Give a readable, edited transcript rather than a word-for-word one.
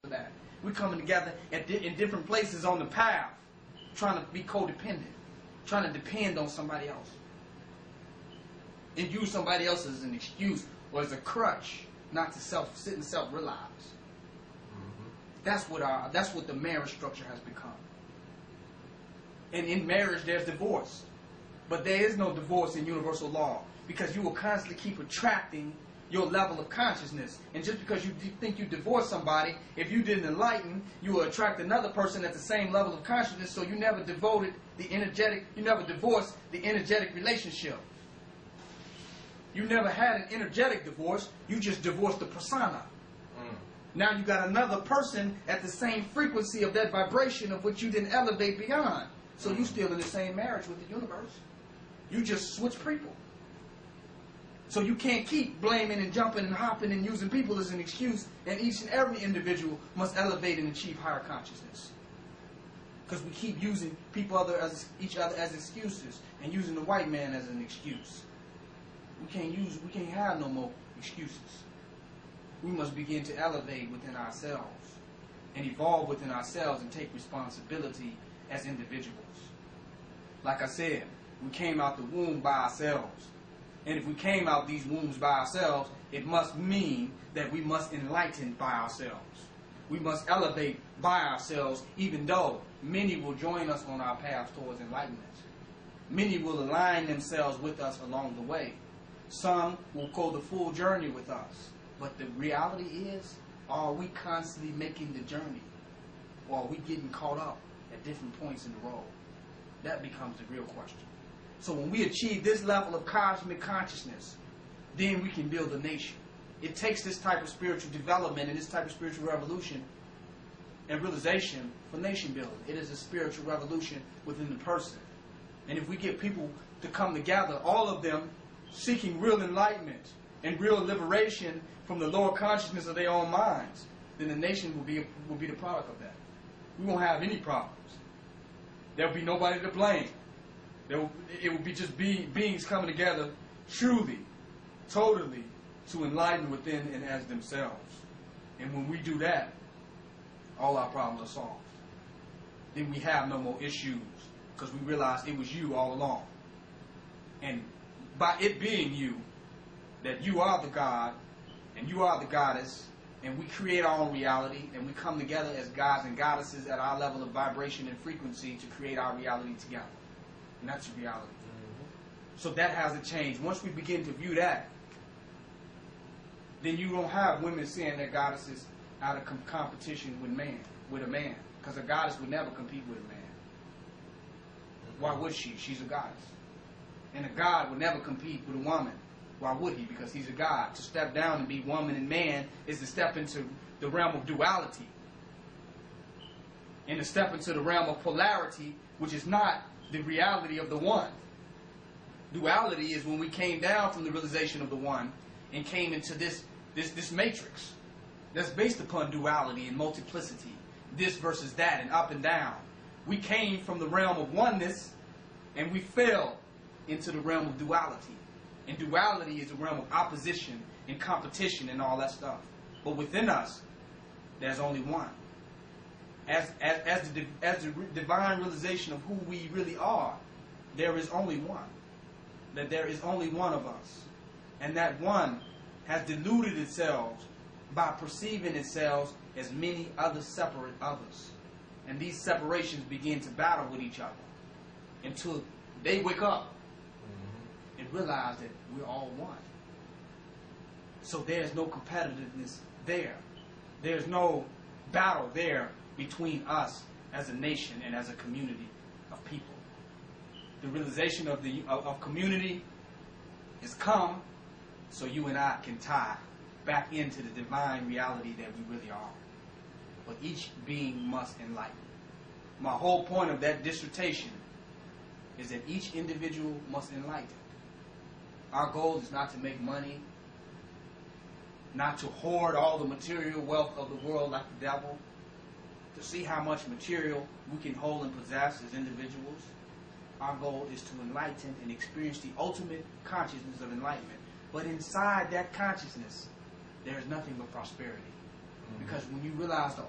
that. We're coming together in different places on the path, trying to be codependent, trying to depend on somebody else, and use somebody else as an excuse or as a crutch, not to sit and self-realize. That's what the marriage structure has become. And in marriage, there's divorce, but there is no divorce in universal law, because you will constantly keep attracting your level of consciousness. And just because you think you divorce somebody, if you didn't enlighten, you will attract another person at the same level of consciousness. So you never divorced the energetic relationship. You never had an energetic divorce. You just divorced the persona. Now you got another person at the same frequency of that vibration of which you didn't elevate beyond. So you still in the same marriage with the universe. You just switch people. So you can't keep blaming and jumping and hopping and using people as an excuse, and each and every individual must elevate and achieve higher consciousness. Because we keep using each other as excuses, and using the white man as an excuse. We can't have no more excuses. We must begin to elevate within ourselves and evolve within ourselves and take responsibility as individuals. Like I said, we came out the womb by ourselves. And if we came out these wombs by ourselves, it must mean that we must enlighten by ourselves. We must elevate by ourselves, even though many will join us on our path towards enlightenment. Many will align themselves with us along the way. Some will go the full journey with us. But the reality is, are we constantly making the journey? Or are we getting caught up at different points in the road? That becomes the real question. So when we achieve this level of cosmic consciousness, then we can build a nation. It takes this type of spiritual development and this type of spiritual revolution and realization for nation building. It is a spiritual revolution within the person. And if we get people to come together, all of them seeking real enlightenment and real liberation from the lower consciousness of their own minds, then the nation will be the product of that. We won't have any problems. There will be nobody to blame. It will be just beings coming together truly, totally, to enlighten within and as themselves. And when we do that, all our problems are solved. Then we have no more issues, because we realize it was you all along. And by it being you, that you are the God, and you are the goddess, and we create our own reality, and we come together as gods and goddesses at our level of vibration and frequency to create our reality together. And that's reality. So that hasn't changed. Once we begin to view that, then you don't have women saying that goddesses out of competition with a man. Because a goddess would never compete with a man. Why would she? She's a goddess. And a god would never compete with a woman. Why would he? Because he's a god. To step down and be woman and man is to step into the realm of duality. And to step into the realm of polarity, which is not the reality of the one. Duality is when we came down from the realization of the one and came into this matrix that's based upon duality and multiplicity, this versus that and up and down. We came from the realm of oneness and we fell into the realm of duality. And duality is a realm of opposition and competition and all that stuff. But within us, there's only one. As the divine realization of who we really are, there is only one. That there is only one of us. And that one has deluded itself by perceiving itself as many other separate others. And these separations begin to battle with each other until they wake up and realize that we're all one. So there's no competitiveness there. There's no battle there between us as a nation and as a community of people. The realization of community is come so you and I can tie back into the divine reality that we really are. But each being must enlighten. My whole point of that dissertation is that each individual must enlighten. Our goal is not to make money, not to hoard all the material wealth of the world like the devil, to see how much material we can hold and possess as individuals. Our goal is to enlighten and experience the ultimate consciousness of enlightenment. But inside that consciousness, there is nothing but prosperity. Because when you realize the